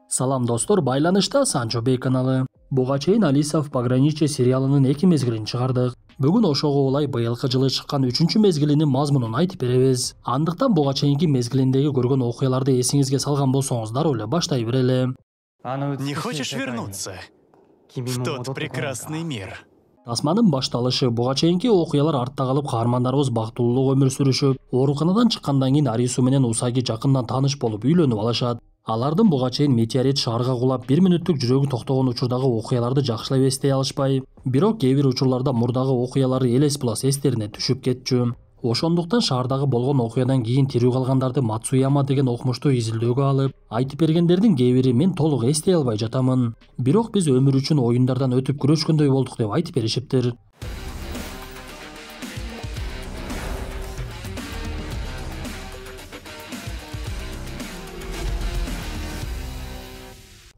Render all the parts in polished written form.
Салам достор, байланышта Санчо Бей каналы. Буга чейин Алиса в пограничье сериалынын 2 мезгилин чыгардык. Бүгүн ошого улай быйылкы жылы чыккан 3-чү мезгилинин мазмунун айтып беребиз. Андыктан буга чейинки мезгилиндеги көргөн окуяларды эсиңизге салган болсоңуздар эле баштай берели. Не хочешь вернуться в тот прекрасный мир? Тасманын башталышы буга чейинки окуялар артта калып, каармандарыбыз бактылуулук өмүр сүрүшүп, ооруканадан чыккандан кийин Арису менен Усаги жакындан тааныш болуп үйлөнүп алышат. Алардын буга чейин метеорит шаарга кулап 1 мүнөттүк жүрөгү токтогон учурдагы окуяларды жакшылап эстей алышпай, бирок кээ бир учурларда мурдагы окуялары элес булас эстерине түшүп кетчү. Ошондуктан шаардагы болгон окуядан кийин тирүү калгандарды Мацуяма деген окумушту изилдөөгө алып, айтып бергендердин кээ бири мен толук эстей албай жатамын. Бирок биз өмүр үчүн оюндардан өтүп күрөшкөндөй болдук деп айтып беришиптир.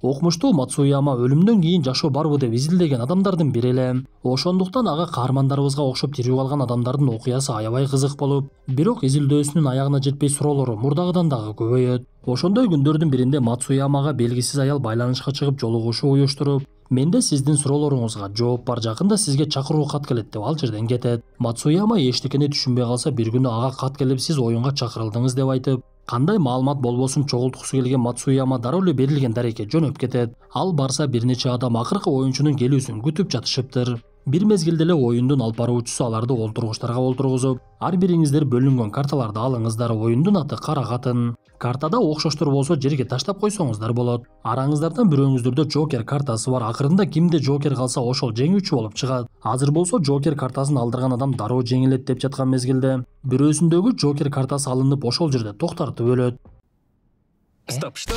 Окумуштуу Мацуяма өлүмдөн кийин жашоо барбы деп изилдеген адамдардын бири эле. Ошондуктан ага каармандарыбызга окшоп тирүү калган адамдардын окуясы аябай кызык болуп, бирок изилдөөсүнүн аягына жетпей суроолору мурдагыдан дагы көбөйөт. Ошондой күндөрдүн биринде Мацуямага белгисиз аял байланышка чыгып жолугушуу уюштуруп, менде сиздин суроолоруңузга жооп бар, жакында сизге чакыруу кат келет деп ал жерден кетет. Мацуяма эчтекени түшүнбөй калса, бир күнү ага кат келип сиз оюнга чакырылдыңыз деп айтып, кандай маалымат болбосун чогулткусу келген Мацуяма дароо эле берилген дарекке жөнөп кетет. Ал барса бир нече адам акыркы оюнчунун келүүсүн күтүп жатышыптыр. Бир мезгилде эле оюндун алып баруучусу аларды олтургучтарга олтургузуп, ар бириңиздер бөлүнгөн карталарды алыңыздар, оюндун аты Кара катын. Картада окшоштор болсо жерге таштап койсоңуздар болот. Араңыздардан бирөөңүздөрдө Джокер картасы бар. Акырында кимде Джокер калса ошол жеңүүчү болуп чыгат. Азыр болсо Джокер картасын алдырган адам дароо жеңилет деп жаткан мезгилде бирөөсүндөгү Джокер картасы алынып ошол жерде токтартып өлөт. Стоп, что?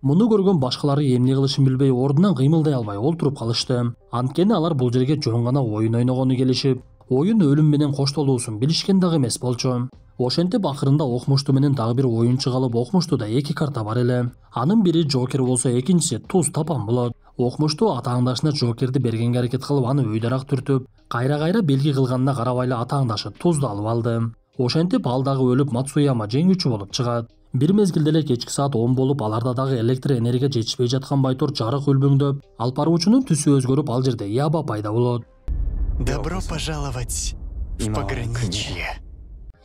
Муну көргөн башкалары эмне кылышын билбей ордунан кыймылдай албай олтуруп калышты. Анткени алар бул жерге жөн гана оюн ойногону келишип, оюн өлүм менен коштолуусун билишкен дагы эмес болчу. Ошентип акырында окумушту менен дагы бир оюнчу калып, окумуштуда 2 карта бар эле. Анын бири Джокер болсо, экинчиси Туз Тапан болот. Окумушту атааңдашына Джокерди бергенге аракет кылып, аны өйдөраак түртүп, кайра белги кылганына карабай эле атааңдашы Тузду алып алды. Ошентип ал дагы өлүп, Мацуяма жеңүүчү болуп чыгат. Бир мезгилде эле кечки саат 10 болуп, аларда дагы электр энергия жетишпей жаткан байтур жарык үлбөңдөп, алып баруучунун түсү өзгөрүп, ал жерде Яба пайда болот. Добро пожаловать в пограничье.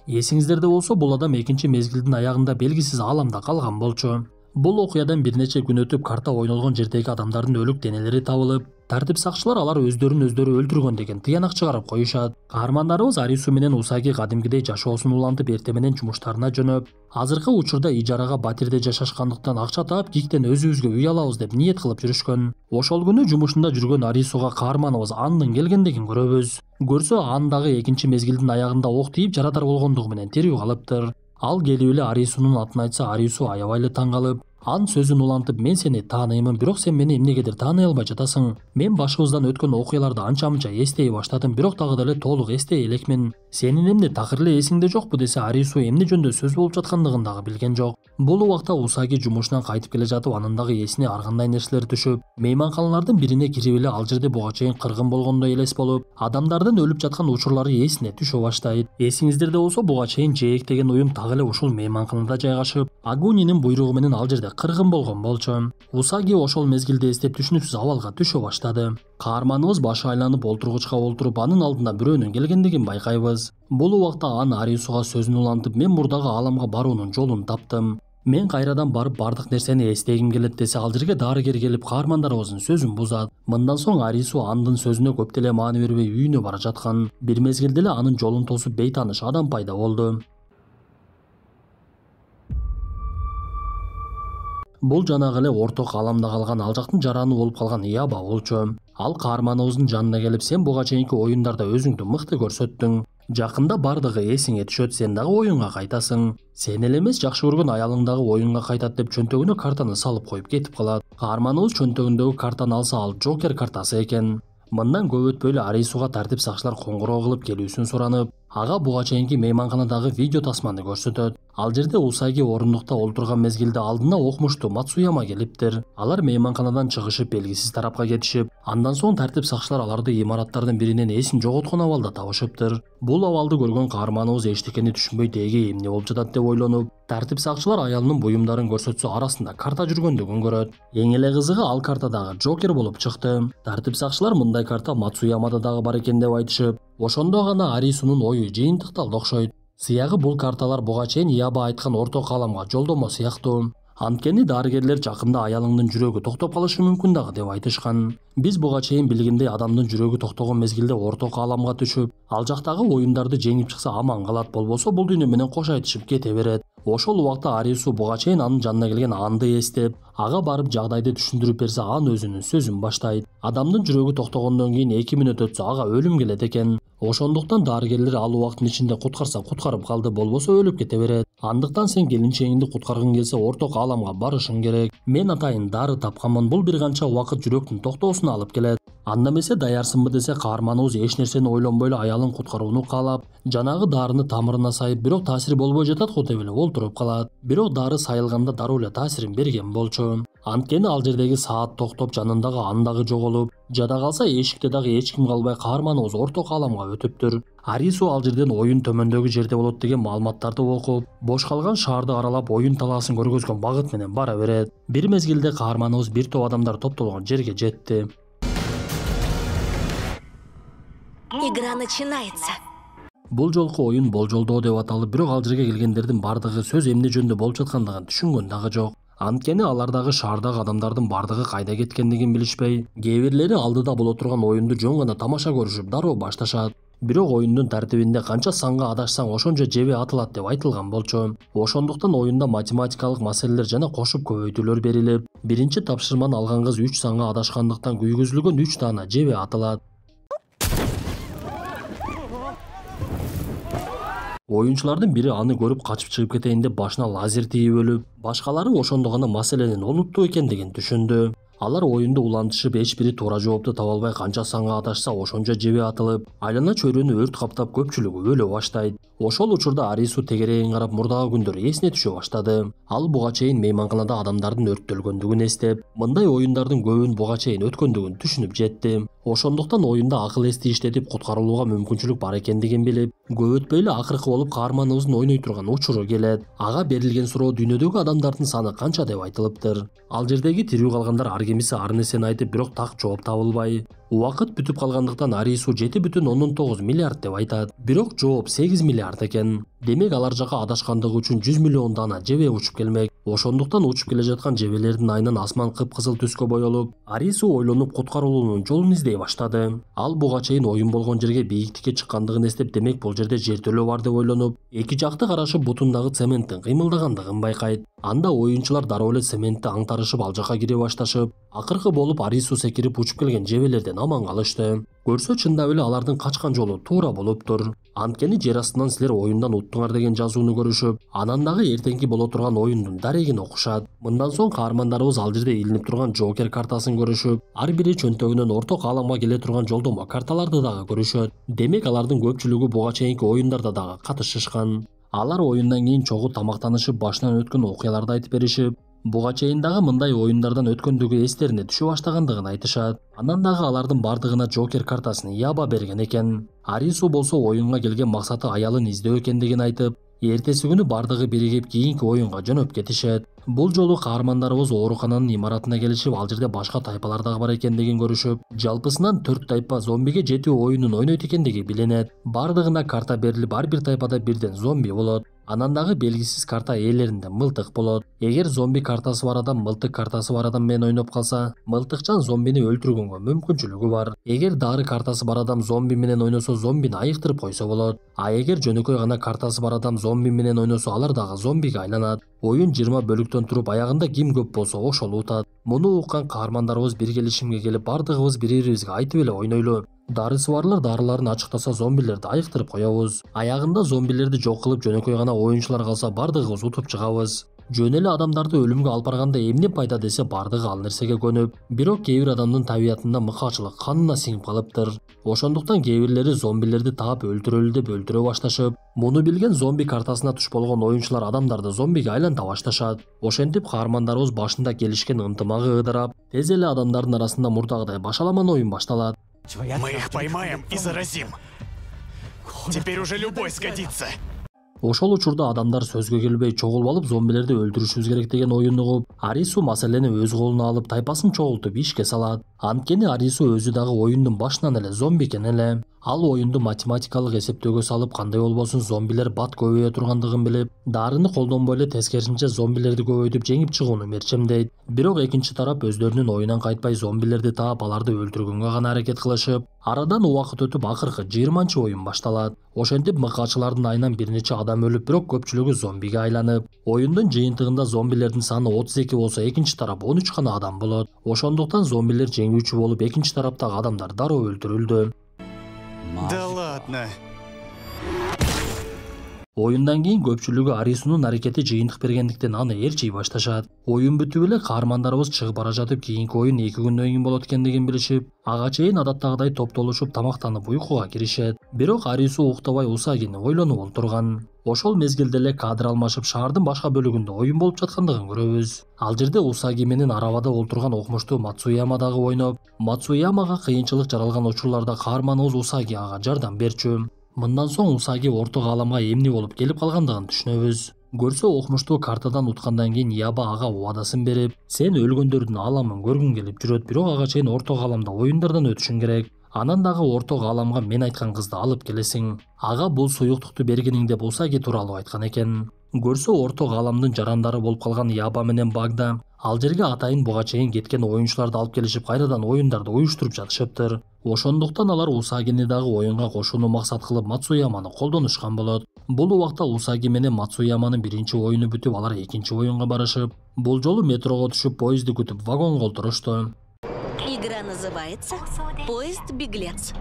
Эсиңиздерде болсо, бул адам экинчи мезгилдин аягында белгисиз ааламда калган болчу. Бул окуядан бир нече күн өтүп, карта ойнолгон жердеги адамдардын өлүк денелери табылып, тартип сакчылар алар өздөрүн өлтүргөн деген тыянак чыгарып коюшат. Каармандарыбыз Арису менен Усаги кадимкидей жашоосун улантып, эртең менен жумуштарына жөнөп, азыркы учурда ижарага батирде жашашкандыктан акча таап, киктен өзүбүзгө үй алабыз деп ниет кылып жүрүшкөн. Ошол күнү жумушунда жүргөн Арисуга каарманыбыз Андын келгендигин көрөбүз. Көрсө, Ан дагы экинчи мезгилдин аягында ок тийип жарадар болгондугу менен тирүү калыптыр. Ал келип эле Арисунун атын айтса, Арису аябай эле таң калып, Ан сөзүн улантып, мен сени тааныймын, бирок сен мени эмнегедир тааный албай жатасың. Мен башыбыздан өткөн окуяларды анча-мынча эстей баштадым, бирок дагы деле толук эстей элекмин. Сенин эмне такыр эле эсиңде жокпу десе, Арису эмне жөндө сөз болуп жаткандыгын дагы билген жок. Бул убакта Усаги жумушунан кайтып келе жатып, анын дагы эсине ар кандай нерселер түшүп, мейманканалардын бирине кирип эле ал жерде буга чейин кыргын болгондой элес болуп, адамдардын өлүп жаткан учурлары эсине түшө баштайт. Эсиңиздерде болсо, буга чейин Жээк деген уюм так эле ушул мейманканада жайгашып, Агунинин буйругу менен ал жерде кыргын болгон болчу. Усаги ошол мезгилде эстеп түшүнүксүз абалга түшө баштады. Каарманыбыз башы айланып олтургучка олтуруп, анын алдына бирөөнүн келгендигин байкайбыз. Бул убакта Ан Арисуга сөзүн улантып, мен мурдагы ааламга баруунун жолун таптым. Мен кайрадан барып бардык нерсени эстегим келет десе, ал жерге дарыгер келип каармандарыбыздын сөзүн бузат. Мындан соң Арису Андын сөзүнө көп деле маани бербей үйүнө бара жаткан. Бир мезгилде эле анын жолун тосуп бейтааныш адам пайда болду. Бул жанагы эле орток ааламда калган, ал жактын жараны болуп калган Яба болчу. Ал каарманыбыздын жанына келип, сен буга чейинки оюндарда өзүңдү мыкты көрсөттүң. Жакында бардыгы эсиңе түшөт, сен дагы оюнга кайтасың. Сен эле эмес, жакшы көргөн аялың дагы оюнга кайтат деп чөнтөгүнө картаны салып коюп кетип калат. Каарманыбыз чөнтөгүндөгү картаны алса, ал Джокер картасы экен. Мындан көп өтпөй эле Арисуга тартип сакчылар коңгуроо кылып келүүсүн суранып, Ага буга чейинки мейманканадагы видео тасманы көрсөтөт. Ал жерде Усаги орундукта олтурган мезгилде алдына окмуштуу Мацуяма келиптир. Алар мейманканадан чыгышып белгисиз тарапка кетишип, андан соң тартип сакчылар аларды имараттардын биринен эсин жоготкон абалда табышыптыр. Бул абалды көргөн каарманыбыз эчтекени түшүнбөй деги эмне болуп жатат деп ойлонуп, тартип сакчылар аялынын буюмдарын көрсөтсө арасында карта жүргөндүгүн көрөт. Эң эле кызыгы ал картадагы Джокер болуп чыкты. Тартип сакчылар мындай карта Мацуямада дагы бар экен деп айтышып, ошондо гана Арисунун ою жыйынтыкталды окшойт. Сыягы бул карталар буга чейин Яба айткан орто кааламга жолдомо сыяктуу. Анткени дарыгерлер жакында аялыңдын жүрөгү токтоп калышы мүмкүн дагы деп айтышкан. Биз буга чейин билгендей адамдын жүрөгү токтогон мезгилде орто кааламга түшүп, ал жактагы оюндарды жеңип чыкса аман калат, болбосо бул дүйнө менен кош айтышып кете берет. Ошол убакта Арису буга чейин анын жанына келген Анды эстеп, ага барып жагдайды түшүндүрүп берсе, Ан өзүнүн сөзүн баштайт. Адамдын жүрөгү токтогондон кийин 2 мүнөт өтсө ага өлүм келет экен. Ошондуктан дарыгерлер ал убакыттын ичинде куткарса куткарып калды, болбосо өлүп кете берет. Андыктан сен келинчегиңди куткаргың келсе орто кааламга барышың керек. Мен атайын дары тапканмын, бул бир канча убакыт жүрөктүн токтоосуна алып келет. Анда эмесе даярсыңбы десе, каарманыбыз эч нерсени ойлонбой эле аялын куткарууну каалап, жанагы дарыны тамырына сайып, бирок таасири болбой жатат го деп эле олтуруп калат. Бирок дары сайылганда дароо эле таасирин берген болчу. Анткени ал жердеги саат токтоп, жанындагы Ан дагы жоголуп, жада калса эшикте дагы эч ким калбай каарманыбыз орто кааламга өтүптүр. Арису ал жерден оюн төмөндөгү жерде болот деген маалыматтарды окуп, бош калган шаарды аралап оюн талаасын көргөзгөн багыт менен бара берет. Бир мезгилде каарманыбыз бир топ адамдар топтолгон жерге жетти. Игра начинается. Бул жолку оюн болжолдоо деп аталып, бирок ал жерге келгендердин бардыгы сөз эмне жөнүндө болуп жаткандыгын түшүнгөн дагы жок. Анткени алардагы шаардагы адамдардын бардыгы кайда кеткендигин билишпей, кээ бирлери алдыда боло турган оюнду жөн гана тамаша көрүшүп дароо башташат. Бирок оюндун тартибинде канча санга адашсаң ошончо жебе атылат деп айтылган болчу. Ошондуктан оюнда математикалык маселелер жана кошуп көбөйтүүлөр берилип, биринчи тапшырманы алган кыз 3 санга адашкандыктан күйгүзүлгөн 3 даана жебе атылат. Оюнчулардын бири аны көрүп качып чыгып кетейин деп башына лазер тийип өлүп, башкалары ошондо гана маселенин олуттуу экендигин түшүндү. Алар оюнду улантышып, эч бири туура жоопту таба албай канча санга адашса ошончо жебе атылып, айлана чөйрөнү өрт каптап көпчүлүгү өлө баштайт. Ошол учурда Арису тегерегин карап мурдагы күндөр эсине түшө баштады. Ал буга чейин мейманканада адамдардын өрттөлгөндүгүн эстеп, мындай оюндардын көбүн буга чейин өткөндүгүн түшүнүп жетти. Ошондуктан оюнда акыл эсти иштетип куткарылууга мүмкүнчүлүк бар экендигин билип, көп өтпөй эле акыркы болуп каарманыбыздын ойной турган учуру келет. Ага берилген суроо дүйнөдөгү адамдардын саны канча деп айтылыптыр. Ал жердеги тирүү калгандар ар кимиси ар нерсени айтып, бирок так жооп табылбай. Убакыт бүтүп калгандыктан Арису 7,9 миллиард деп айтат. Бирок жооп 8 миллиард экен. Демек алар жака адашкандыгы үчүн 100 миллион даана жебе учуп келмек. Ошондуктан учуп келе жаткан жебелердин айынан асман кыпкызыл түскө боелуп, Арису ойлонуп куткарылуунун жолун издей баштады. Ал буга чейин оюн болгон жерге бийиктикке чыккандыгын эстеп, демек бул жерде жертөлө бар деп ойлонуп, эки жакты карашып бутундагы цементтин кыймылдагандыгын байкайт. Анда оюнчулар дароо эле цементти аңтарышып ал жака кире башташып, акыркы болуп Арису секирип учуп келген жебелерден аман калышты. Көрсө чындап эле алардын качкан жолу туура болуптур. Анткени жер астынан силер оюндан уттуңар деген жазууну көрүшүп, анан дагы эртеңки боло турган оюндун дарегин окушат. Мындан соң каармандарыбыз ал жерде илинип турган Джокер картасын көрүшүп, ар бири чөнтөгүнөн орто кааламга келе турган жолдомо карталарды дагы көрүшөт. Демек алардын көпчүлүгү буга чейинки оюндарда дагы катышышкан. Алар оюндан кийин чогуу тамактанышып, башынан өткөн окуяларды айтып беришип, буга чейин дагы мындай оюндардан өткөндүгү эстерине түшө баштагандыгын айтышат. Анан дагы алардын бардыгына Джокер картасын Яба берген экен. Арису болсо оюнга келген максаты аялын издөө экендигин айтып, эртеси күнү бардыгы биригип кийинки оюнга жөнөп кетишет. Бул жолу каармандарыбыз оорукананын имаратына келишип, ал жерде башка тайпалар дагы бар экендигин көрүшүп, жалпысынан 4 тайпа зомбиге жетүү оюнун ойнойт экендиги билинет. Бардыгына карта берилип, ар бир тайпада бирден зомби болот. Анан дагы белгисиз карта ээлеринде мылтык болот. Эгер зомби картасы бар адам мылтык картасы бар адам менен ойноп калса, мылтыкчан зомбини өлтүргөнгө мүмкүнчүлүгү бар. Эгер дары картасы бар адам зомби менен ойносо, зомбини айыктырып койсо болот. А эгер жөнөкөй гана картасы бар адам зомби менен ойносо, алар дагы зомбиге айланат. Оюн 20 бөлүктөн туруп, аягында ким көп болсо ошол утат. Муну уккан каармандарыбыз бир келишимге келип, бардыгыбыз бири-бирибизге айтып эле ойнойлу. Дарысы барлар дарыларын ачыктаса зомбилерди айыктырып коебуз. Аягында зомбилерди жок кылып жөнөкөй гана оюнчулар калса, бардыгыбыз утуп чыгабыз. Жөн эле адамдарды өлүмгө алып барганда эмне пайда десе бардыгы ал нерсеге көнүп, бирок кээ бир адамдын табиятында мыкаачылык канына сиңип калыптыр. Ошондуктан кээ бирлери зомбилерди таап өлтүрөлү деп өлтүрө башташып, муну билген зомби картасына туш болгон оюнчулар адамдарды зомбиге айланта башташат. Ошентип каармандарыбыз башында келишкен ынтымагы ыдырап, тез эле адамдардын арасында мурдагыдай башаламан оюн башталат. Мы их поймаем и заразим. Теперь уже любой сгодится. Ошол учурда адамдар сөзгө келбей чогулуп алып зомбилерди өлтүрүшүбүз керек деген оюн угуп, Арису маселени өз колуна алып тайпасын чогултуп ишке салат. Анткени Арису өзү дагы оюндун башынан эле зомби экен эле. Ал оюнду математикалык эсептөөгө салып кандай болбосун зомбилер бат көбөйө тургандыгын билип, дарыны колдонбой эле тескерисинче зомбилерди көбөйтүп жеңип чыгууну мерчемдейт. Бирок экинчи тарап өздөрүнүн оюнан кайтпай зомбилерди таап аларды өлтүргөнгө гана аракет кылышып, арадан убакыт өтүп акыркы 20-чы оюн башталат. Ошентип мыкаачылардын айынан бир нече адам өлүп, бирок көпчүлүгү зомбиге айланып, оюндун жыйынтыгында зомбилердин саны 32 болсо, экинчи тарап 13 гана адам болот. Ошондуктан зомбилер жеңүүчү болуп, экинчи тараптагы адамдар дароо өлтүрүлдү. Да ладно. Оюндан кийин көпчүлүгү Арисунун аракети жыйынтык бергендиктен аны ээрчий башташат. Оюн бүтүп эле каармандарыбыз чыгып бара жатып кийинки оюн 2 күндөн кийин болот экендигин билишип, ага чейин адаттагыдай топтолушуп тамактанып уйкуга киришет. Бирок Арису уктабай Усагини ойлонуп олтурган. Ошол мезгилде эле кадр алмашып шаардын башка бөлүгүндө оюн болуп жаткандыгын көрөбүз. Ал жерде Усаги менен арабада олтурган окмуштуу Мацуяма дагы ойноп, Мацуямага кыйынчылык жаралган учурларда каарманыбыз Усаги ага жардам берчү. Мындан соң Усаги орто кааламга эмне болуп келип калгандыгын түшүнөбүз. Көрсө окмуштуу картадан уткандан кийин Яба ага убадасын берип, сен өлгөндөрдүн ааламын көргүң келип жүрөт, бирок ага чейин орто кааламда оюндардан өтүшүң керек. Анан дагы орто кааламга мен айткан кызды алып келесиң. Ага бул суюктукту бергениң деп Усаги тууралуу айткан экен. Көрсө орто кааламдын жарандары болуп калган Яба менен Багда ал жерге атайын буга чейин кеткен оюнчуларды алып келишип кайрадан оюндарды уюштуруп жатышыптыр. Ошондуктан алар Усагини дагы оюнга кошууну максат кылып Мацуяманы колдонушкан болот. Бул убакта Усаги менен Мацуяманын биринчи оюну бүтүп, алар экинчи оюнга барышып, бул жолу метрого түшүп поездди күтүп вагонго олтурушту. Игра называется «Поезд-беглец».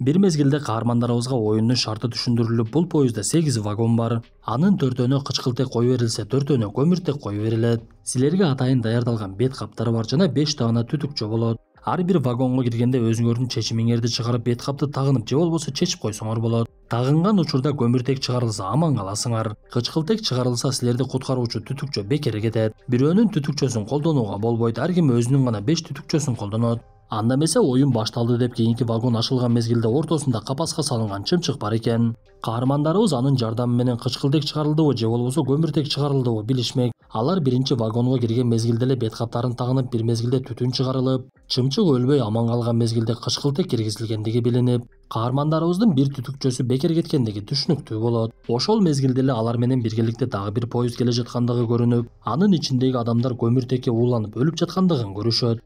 Бир мезгилде каармандарыбызга оюндун шарты түшүндүрүлүп, бул поездда 8 вагон бар. Анын 4-өөнө кычкылтек кое берилсе, 4-өөнө көмүртек кое берилет. Силерге атайын даярдалган бет каптары бар жана 5 даана түтүкчө болот. Ар бир вагонго киргенде өзүңөрдүн чечимиңерди чыгарып бет капты тагынып же болбосо чечип койсоңор болот. Тагынган учурда көмүртек чыгарылса аман каласыңар. Кычкылтек чыгарылса силерди куткаруучу түтүкчө бекер кетет. Бирөөнүн түтүкчөсүн колдонууга болбойт, ар ким өзүнүн гана 5 түтүкчөсүн колдонот. Анда эмесе оюн башталды деп кийинки вагон ашылган мезгилде ортосунда капаска салынган чымчык бар экен. Каармандарыбыз анын жардамы менен кычкылтек чыгарылдыбы же болбосо көмүртек чыгарылдыбы билишмек. Алар биринчи вагонго кирген мезгилде эле бет каптарын тагынып, бир мезгилде түтүн чыгарылып, чымчык өлбөй аман калган мезгилде кычкылтек киргизилгендиги билинип, каармандарыбыздын бир түтүкчөсү бекер кеткендиги түшүнүктүү болот. Ошол мезгилде эле алар менен биргеликте дагы бир поезд келе жаткандыгы көрүнүп, анын ичиндеги адамдар көмүртекке ууланып өлүп жаткандыгын көрүшөт.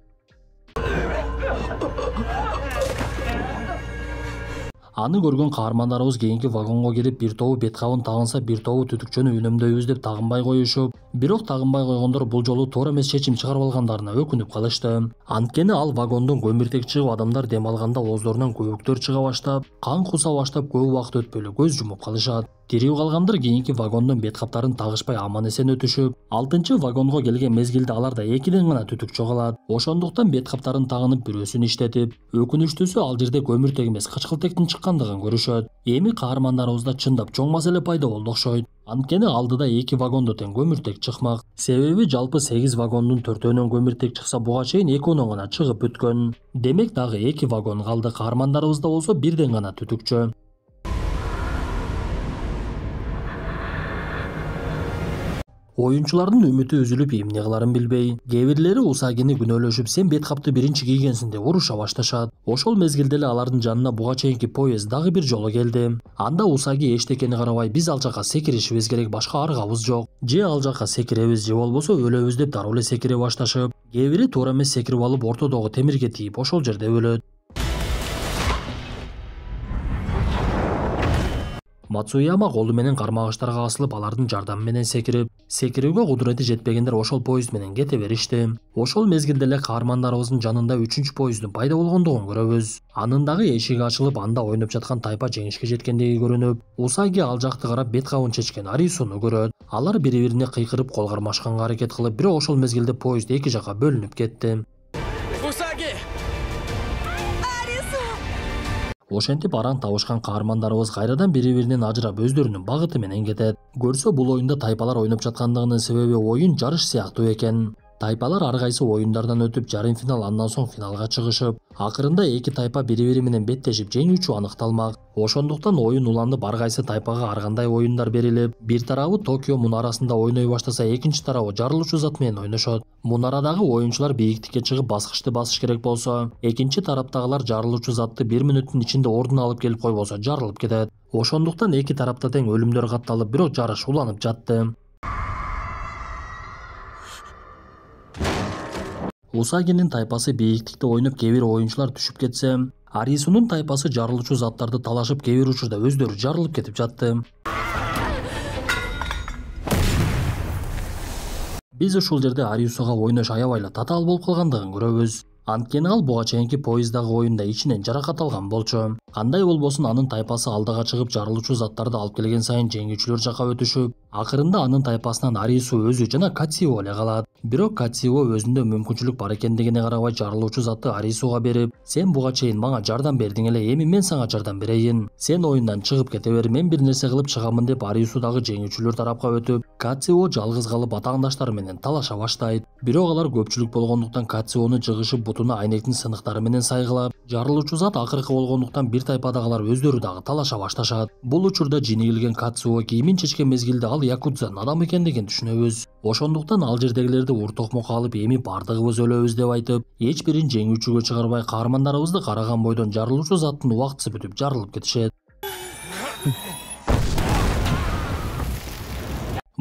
Аны көргөн каармандарыбыз кийинки вагонго кирип, бир тобу бет кабын тагынса, бир тобу түтүкчөнү үнөмдөйбүз деп тагынбай коюшуп, бирок тагынбай койгондор бул жолу туура эмес чечим чыгарып алгандарына өкүнүп калышты. Анткени ал вагондон көмүртек чыгып, адамдар дем алганда ооздорунан көбүктөр чыга баштап, кан куса баштап, көп убакыт өтпөй эле көз жумуп калышат. Тирүү калгандар кийинки вагондон бет каптарын тагышпай аман эсен өтүшүп, 6-чы вагонго келген мезгилде аларда 2ден гана түтүкчө калат. Ошондуктан бет каптарын тагынып бирөөсүн иштетип, өкүнүчтүүсү ал жерде көмүртек эмес кычкылтектин чыккандыгын көрүшөт. Эми каармандарыбызда чындап чоң маселе пайда болду окшойт. Анткени алдыда 2 вагондо тең көмүртек чыкмак. Себеби жалпы 8 вагондун 4-өөнөн көмүртек чыкса, буга чейин 2-өөнөн гана чыгып бүткөн. Демек дагы 2 вагон калды. Каармандарыбызда болсо 1ден гана түтүкчө. Оюнчулардын үмүтү үзүлүп эмне кыларын билбей, кээ бирлери Усагини күнөөлөшүп, сен бет капты биринчи кийгенсиң деп уруша башташат. Ошол мезгилде эле алардын жанына буга чейинки поезд дагы бир жолу келди. Анда Усаги эчтекени карабай, биз ал жака секиришибиз керек, башка аргабыз жок. Же ал жака секиребиз, же болбосо өлөбүз деп дароо эле секире башташып, кээ бири туура эмес секирип алып ортодогу темирге тийип ошол жерде өлөт. Мацуяма колу менен кармагычтарга асылып алардын жардамы менен секирүүгө кудурети жетпегендер ошол поезд менен кете беришти. Ошол мезгилде эле каармандарыбыздын жанында 3-чү поезддин пайда болгондугун көрөбүз. Анын дагы эшиги ачылып, анда ойноп жаткан тайпа жеңишке жеткендиги көрүнүп, Усаги ал жакты карап бет кабын чечкен Арисуну көрөт. Алар бири-бирине кыйкырып кол кармашканга аракет кылып, бирок ошол мезгилде поезд эки жакка бөлүнүп кетти. Усаги! Ошентип араң табышкан каармандарыбыз кайрадан бири-биринен ажырап өздөрүнүн багыты менен кетет. Көрсө бул оюнда тайпалар ойноп жаткандыгынын себеби оюн жарыш сыяктуу экен. Тайпалар ар кайсы оюндардан өтүп жарым финал андан соң финалга чыгышып, акырында эки тайпа бири-бири менен беттешип жеңүүчү аныкталмак. Ошондуктан оюн уланып ар кайсы тайпага ар кандай оюндар берилип, бир тарабы Токио мунарасында ойной баштаса, экинчи тарабы жарылуучу зат менен ойношот. Мунарадагы оюнчулар бийиктикке чыгып баскычты басыш керек болсо, экинчи тараптагылар жарылуучу затты 1 мүнөттүн ичинде ордуна алып келип койбосо жарылып кетет. Ошондуктан эки тарапта тең өлүмдөр катталып, бирок жарыш уланып жатты. Усагинин тайпасы бийиктикте ойноп, кээ бир оюнчулар түшүп кетсе, Арисунун тайпасы жарылуучу заттарды талашып, кээ бир учурда өздөрү жарылып кетип жатты. Биз ушул жерде Арисуга ойнош аябай эле татаал болуп калгандыгын көрөбүз. Анткени ал буга чейинки поезддагы оюнда ичинен жаракат алган болчу. Кандай болбосун анын тайпасы алдыга чыгып жарылуучу заттарды алып келген сайын жеңүүчүлөр жакка өтүшүп, акырында анын тайпасынан Арису өзү жана Катсио эле калат. Бирок Катсио өзүндө мүмкүнчүлүк бар экендигине карабай жарылуучу затты Арисуга берип, сен буга чейин мага жардам бердиң эле, эми мен сага жардам берейин. Сен оюндан чыгып кете бер, мен бир нерсе кылып чыгамын деп Арису дагы жеңүүчүлөр тарапка өтүп, Катсио жалгыз калып атааңдаштары менен талаша баштайт. Бирок алар көпчүлүк болгондуктан Катсиону жыгышып бутуна айнектин сыныктары менен сайгылап, жарылуучу зат акыркы болгондуктан бир тайпадагылар өздөрү дагы талаша башташат. Бул учурда жинигилген Катсио кийимин чечкен мезгилде ал якудзанын адамы экендигин түшүнөбүз. Ошондуктан ал жердегилерди уртокмокко алып, эми бардыгыбыз өлөбүз деп айтып, эч бирин жеңүүчүгө чыгарбай каармандарыбызды караган бойдон жарылуучу заттын убактысы бүтүп жарылып кетишет.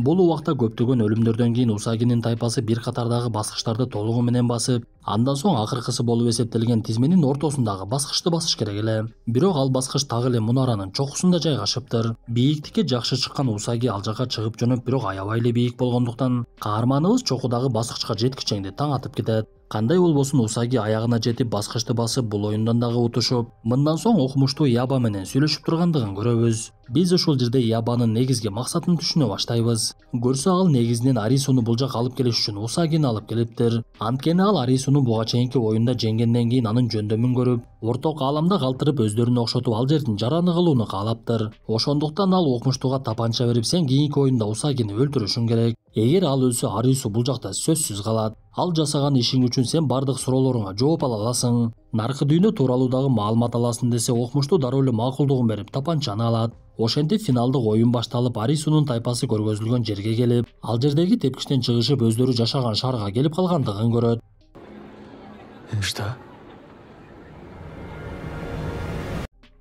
Бул убакта көптөгөн өлүмдөрдөн кийин Усагинин тайпасы бир катардагы баскычтарды толугу менен басып, андан соң акыркысы болуп эсептелген тизменин ортосундагы баскычты басыш керек эле. Бирок ал баскыч так эле мунаранын чокусунда жайгашыптыр. Бийиктикке жакшы чыккан Усаги ал жака чыгып жөнөп, бирок аябай эле бийик болгондуктан каарманыбыз чокудагы баскычка жеткичеңди таң атып кетет. Кандай болбосун Усаги аягына жетип баскычты басып, бул оюндан дагы утушуп, мындан соң окумуштуу Яба менен сүйлөшүп тургандыгын көрөбүз. Биз ушул жерде Ябанын негизги максатын түшүнө баштайбыз. Көрсө ал негизинен Арисуну бул жака алып келиш үчүн Усагини алып келиптир. Анткени ал Арисуну буга чейинки оюнда жеңгенден кийин анын жөндөмүн көрүп, орток ааламда калтырып өздөрүнө окшотуп ал жердин жараны кылууну каалаптыр. Ошондуктан ал окумуштууга тапанча берип, сен кийинки оюнда Усагини өлтүрүшүң керек. Эгер ал өлсө, Арису бул жакта сөзсүз калат. Ал жасаган ишиң үчүн сен бардык суроолоруңа жооп ала аласың. Наркы дүйнө тууралуу дагы маалымат аласың десе, окумуштуу дароо эле макулдугун берип тапанчаны алат. Ошентип финалдык оюн башталып, Арисунун тайпасы көргөзүлгөн жерге келип, ал жердеги тепкичтен чыгышып, өздөрү жашаган шаарга келип калгандыгын көрөт. Что?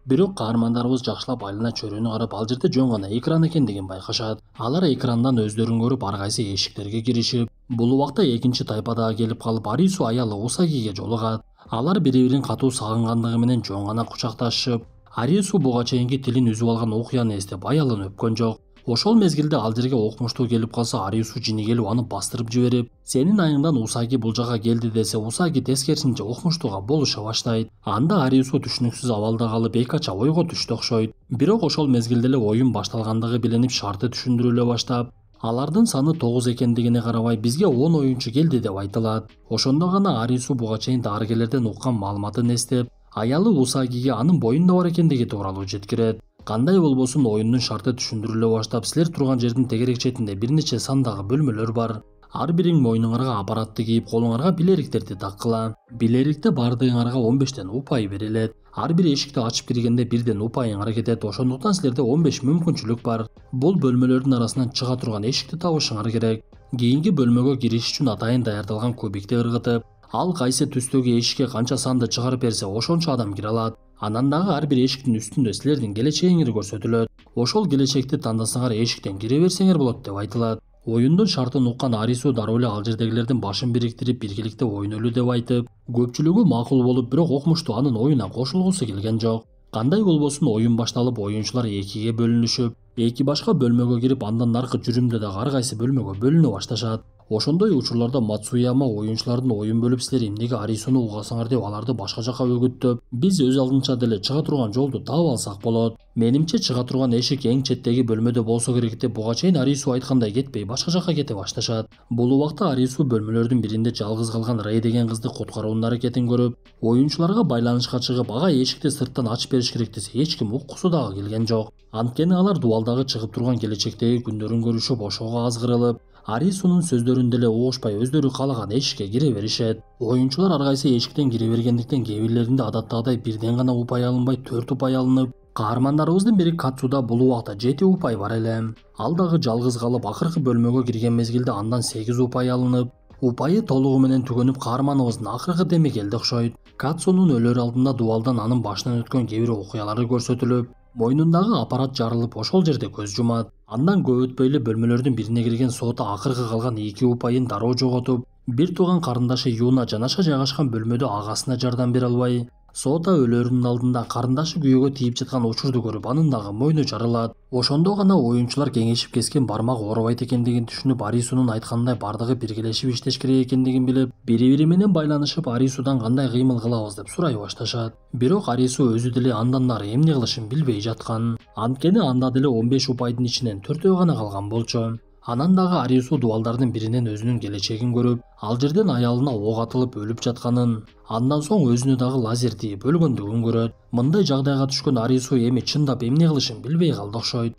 Бирок каармандарыбыз жакшылап айлана чөйрөнү карап, ал жерде жөн гана экран экендигин байкашат. Алар экрандан өздөрүн көрүп, ар кайсы эшиктерге киришип, бул убакта экинчи тайпа дагы келип калып, Арису аялы Усагиге жолугат. Алар бири-бирин катуу сагынгандыгы менен жөн гана кучакташышып, Арису буга чейинки тилин үзүп алган окуяны эстеп аялын өпкөн жок. Ошол мезгилде ал жерге окумуштуу келип калса, Арису жини келип аны бастырып жиберип, сенин айыңдан Усаги бул жака келди десе, Усаги тескерисинче окумуштууга болуша баштайт. Анда Арису түшүнүксүз абалда калып, эки ача ойго түштү окшойт. Бирок ошол мезгилде эле оюн башталгандыгы билинип, шарты түшүндүрүлө баштап, алардын саны 9 экендигине карабай, бизге 10 оюнчу келди деп айтылат. Ошондо гана Арису буга чейин дарыгерлерден уккан маалыматын эстеп, аялы Усагиге анын боюнда бар экендиги тууралуу жеткирет. Кандай болбосун оюндун шарты түшүндүрүлө баштап, силер турган жердин тегерек четинде бир нече сандагы бөлмөлөр бар. Ар бириң моюнуңарга аппаратты кийип, колуңарга билериктерди таккыла. Билерикте бардыгыңарга 15тен упай берилет. Ар бир эшикти ачып киргенде бирден упайыңар кетет. Ошондуктан силерде 15 мүмкүнчүлүк бар. Бул бөлмөлөрдүн арасынан чыга турган эшикти табышыңар керек. Кийинки бөлмөгө кириш үчүн атайын даярдалган кубикти ыргытып, ал кайсы түстөгү эшикке канча санды чыгарып берсе, ошончо адам кире алат. Анан дагы ар бир эшиктин үстүндө силердин келечегиңер көрсөтүлөт. Ошол келечекти тандасаңар эшиктен кире берсеңер болот деп айтылат. Оюндун шартын уккан Арису дароо эле ал жердегилердин башын бириктирип, биргеликте ойнолу деп айтып, көпчүлүгү макул болуп, бирок окумуштуу анын оюна кошулгусу келген жок. Кандай болбосун оюн башталып, оюнчулар экиге бөлүнүшүп, эки башка бөлмөгө кирип, андан наркы жүрүмдө дагы ар кайсы бөлмөгө бөлүнө башташат. Ошондой учурларда Мацуяма оюнчулардын оюн бөлүп, силер эмнеге Арисуну угасыңар деп аларды башка жака өгүттөп, биз өз алдынча деле чыга турган жолду таап алсак болот. Менимче чыга турган эшик эң четтеги бөлмөдө болсо керек деп буга чейин Арису айткандай кетпей башка жака кете башташат. Бул убакта Арису бөлмөлөрдүн биринде жалгыз калган Рэй деген кызды куткаруунун аракетин көрүп, оюнчуларга байланышка чыгып, ага эшикти сырттан ачып бериш керек десе эч ким уккусу дагы келген жок. Анткени алар дубалдагы чыгып турган келечектеги күндөрүн көрүшүп, ошого азгырылып, Арисунун сөздөрүн деле угушпай өздөрү каалаган эшикке кире беришет. Оюнчулар ар кайсы эшиктен кире бергендиктен кээ бирлеринде адаттагыдай бирден гана упай алынбай 4 упай алынып, каармандарыбыздын бири Катсуда бул убакта 7 упай бар эле. Ал дагы жалгыз калып, акыркы бөлмөгө кирген мезгилде андан 8 упай алынып, упайы толугу менен түгөнүп, каарманыбыздын акыркы деми келди окшойт. Катсунун өлөр алдында дубалдан анын башынан өткөн кээ бир окуялары көрсөтүлүп, мойнундагы аппарат жарылып, ошол жерде көз жумат. Андан көп өтпөй эле бөлмөлөрдүн бирине кирген Сота акыркы калган 2 упайын дароо жоготуп, бир тууган карындашы Юна жанаша жайгашкан бөлмөдө агасына жардам бере албай, Сота өлөрүнүн алдында карындашы күйөөгө тийип жаткан учурду көрүп, анын дагы мойну жарылат. Ошондо гана оюнчулар кеңешип кескен бармак оорубайт экендигин түшүнүп, Арисунун айтканындай бардыгы биргелешип иштеш керек экендигин билип, бири-бири менен байланышып, Арисудан кандай кыймыл кылабыз деп сурай башташат. Бирок Арису өзү деле андан нары эмне кылышын билбей жаткан. Анткени анда деле 15 упайдын ичинен 4 гана калган болчу. Анан дагы Арису дубалдардын биринен өзүнүн келечегин көрүп, ал жерден аялына ок атылып өлүп жатканын, андан соң өзүнө дагы лазер тийип өлгөндүгүн көрөт. Мындай жагдайга түшкөн Арису эми чындап эмне кылышын билбей калды окшойт.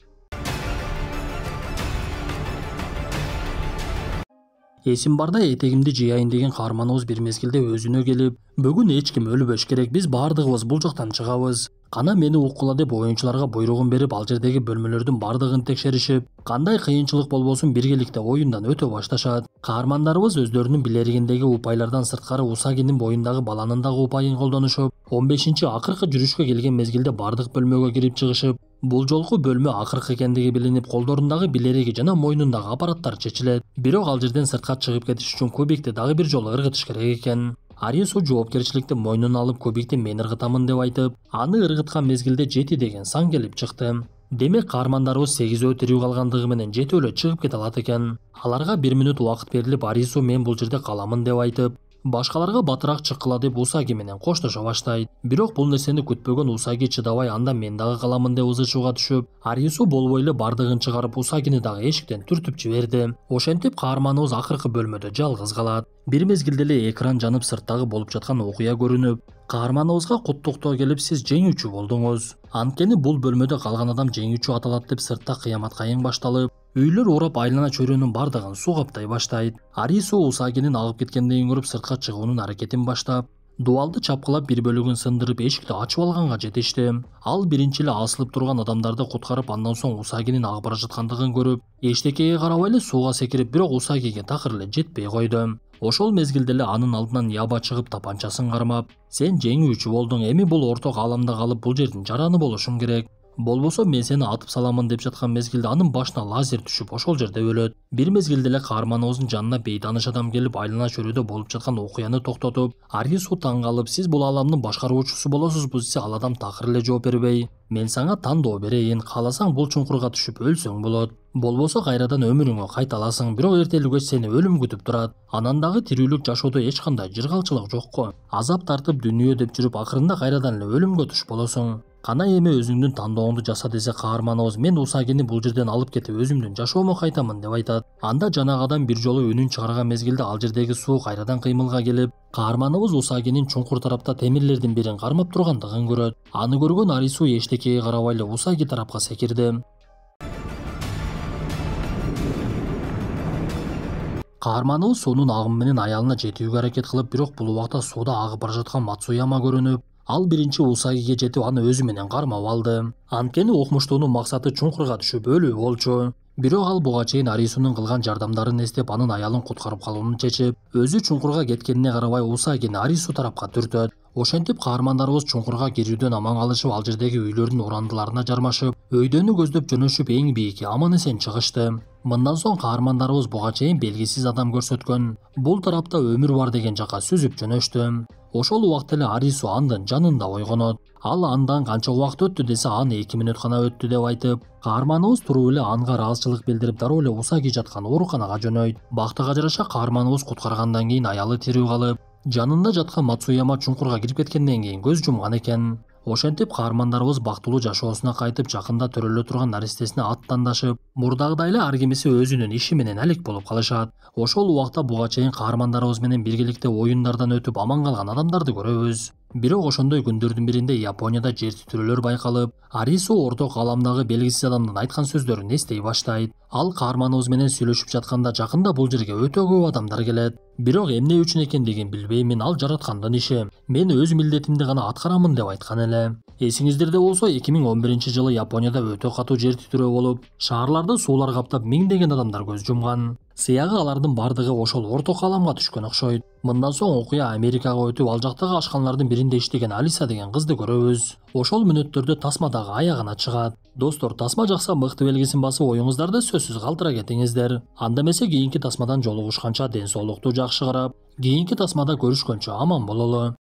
Эсим барда этегимди жыяйын деген каарманыбыз бир мезгилде өзүнө келип, бүгүн эч ким өлбөш керек, биз баардыгыбыз бул жактан чыгабыз. Кана мени уккула деп оюнчуларга буйругун берип, ал жердеги бөлмөлөрдүн бардыгын текшеришип, кандай кыйынчылык болбосун биргеликте оюндан өтө башташат. Каармандарыбыз өздөрүнүн билеригиндеги упайлардан сырткары Усагинин боюндагы баланын дагы упайын колдонушуп, 15-чи акыркы жүрүшкө келген мезгилде бардык бөлмөгө кирип чыгышып, бул жолку бөлмө акыркы экендиги билинип, колдорундагы билериги жана мойнундагы аппараттар чечилет. Бирок ал жерден сыртка чыгып кетиш үчүн кубикти дагы бир жолу ыргытыш керек экен. Арису жоопкерчиликти мойнуна алып, кубикти мен ыргытамын деп айтып, аны ыргыткан мезгилде 7 деген сан келип чыкты. Демек каармандарыбыз 8 тирүү калгандыгы менен 7 өлө чыгып кете алат экен. Аларга 1 мүнөт убакыт берилип, Арису мен бул жерде каламын деп айтып, башкаларга батыраак чыккыла деп Усаги менен коштошо баштайт. Бирок бул нерсени күтпөгөн Усаги чыдабай, анда мен дагы каламын деп ызычууга түшүп, Арису болбой эле бардыгын чыгарып Усагини дагы эшиктен түртүп жиберди. Ошентип каарманыбыз акыркы бөлмөдө жалгыз калат. Бир мезгилде эле экран жанып, сырттагы болуп жаткан окуя көрүнүп, каарманыбызга куттуктоо келип, сиз жеңүүчү болдуңуз. Анткени бул бөлмөдө калган адам жеңүүчү аталат деп сыртта кыямат кайың башталып, үйлөр урап айлана чөйрөнүн бардыгын суу каптай баштайт. Арису Усагинин агып кеткендигин көрүп, сыртка чыгуунун аракетин баштап, дубалды чапкылап бир бөлүгүн сындырып эшикти ачып алганга жетишти. Ал биринчи эле асылып турган адамдарды куткарып, андан соң Усагинин агып бара жаткандыгын көрүп, эчтекеге карабай эле сууга секирип, бирок Усагиге такыр эле жетпей койду. Ошол мезгилде эле анын алдынан Яба чыгып, тапанчасын кармап, сен жеңүүчү болдуң, эми бул орток ааламда калып, бул жердин жараны болушуң керек. Болбосо мен сени атып саламын деп жаткан мезгилде анын башына лазер түшүп, ошол жерде өлөт. Бир мезгилде эле каарманыбыздын жанына бейтааныш адам келип, айлана чөйрөдө болуп жаткан окуяны токтотуп, Арису таң калып, сиз бул ааламдын башкаруучусу болосузбу десе, ал адам такыр эле жооп бербей, мен сага тандоо берейин, кааласаң бул чуңкурга түшүп өлсөң болот. Болбосо кайрадан өмүрүңө кайталасың, бирок эртелүү кеч сени өлүм күтүп турат. Анан дагы тирүүлүк жашоодо эч кандай жыргалчылык жокко. Азап тартып дүнүйө деп жүрүп, акырында кайрадан эле өлүмгө туш болосуң. Кана эми өзүңдүн тандооңду жаса десе каарманыбыз, мен Усагини бул жерден алып кетип өзүмдүн жашоомо кайтамын деп айтат. Анда жанагадан бир жолу үнүн чыгарган мезгилде ал жердеги суу кайрадан кыймылга келип, каарманыбыз Усагинин чуңкур тарапта темирлердин бирин кармап тургандыгын көрөт. Аны көргөн Арису эчтекеге карабай эле Усаги тарапка секирди. Каарманыбыз суунун агымы менен аялына жетүүгө аракет кылып, бирок бул убакта сууда агып бара жаткан Мацуяма көрүнүп, ал биринчи Усагиге жетип, аны өзү менен кармап алды. Анткени окмуштуунун максаты чуңкурга түшүп өлүү болчу. Бирок ал буга чейин Арисунун кылган жардамдарын эстеп, анын аялын куткарып калууну чечип, өзү чуңкурга кеткенине карабай Усагини Арису тарапка түртөт. Ошентип каармандарыбыз чуңкурга кирүүдөн аман калышып, ал жердеги үйлөрдүн урандыларына жармашып, өйдөнү көздөп жөнөшүп, эң бийикке аман эсен чыгышты. Мындан соң каармандарыбыз буга чейин белгисиз адам көрсөткөн бул тарапта өмүр бар деген жака сүзүп жөнөштү. Ошол убакта эле Арису андын жанында ойгонот. Ал андан канча убакыт өттү десе, аны 2 мүнөт гана өттү деп айтып, каарманыбыз туруп эле анга ыраазычылык билдирип дароо эле Усаги жаткан ооруканага жөнөйт. Бактыга жараша каарманыбыз куткаргандан кийин аялы тирүү калып, жанында жаткан Мацуяма чуңкурга кирип кеткенден кийин көз жумган экен. Ошентип каармандарыбыз бактылуу жашоосуна кайтып, жакында төрөлө турган наристесине аттандашып, мурдагыдай эле ар кимиси өзүнүн иши менен алек болуп калышат. Ошол убакта буга чейин каармандарыбыз менен биргеликте оюндардан өтүп аман калган адамдарды көрөбүз. Бирок ошондой күндөрдүн биринде Японияда жер титирөөлөр байкалып, Арису орток аламдагы белгисиз адамдын айткан сөздөрүн эстей баштайт. Ал каарманыбыз менен сүйлөшүп жатканда жакында бул жерге өтө көп адамдар келет. Бирок эмне үчүн экендигин билбеймин, ал жараткандын иши. Мен өз милдетимди гана аткарамын деп айткан эле. Эсиңиздерде болсо 2011-жылы Японияда өтө катуу жер титирөө болуп, шаарларды суулар каптап миңдеген адамдар көз жумган. Сыягы алардын бардыгы ошол орток аламга түшкөн окшойт. Мындан соң окуя Америкага өтүп, ал жактагы ашканалардын биринде иштеген Алиса деген кызды көрөбүз. Ошол мүнөттөрдө тасмадагы аягына чыгат. Достор, тасма жакса мыкты белгисин басып, оюңуздарды сөзсүз калтыра кетиңиздер. Анда эмесе кийинки тасмадан жолугушканча ден соолукту жакшы карап, кийинки тасмада көрүшкөнчө аман бололу.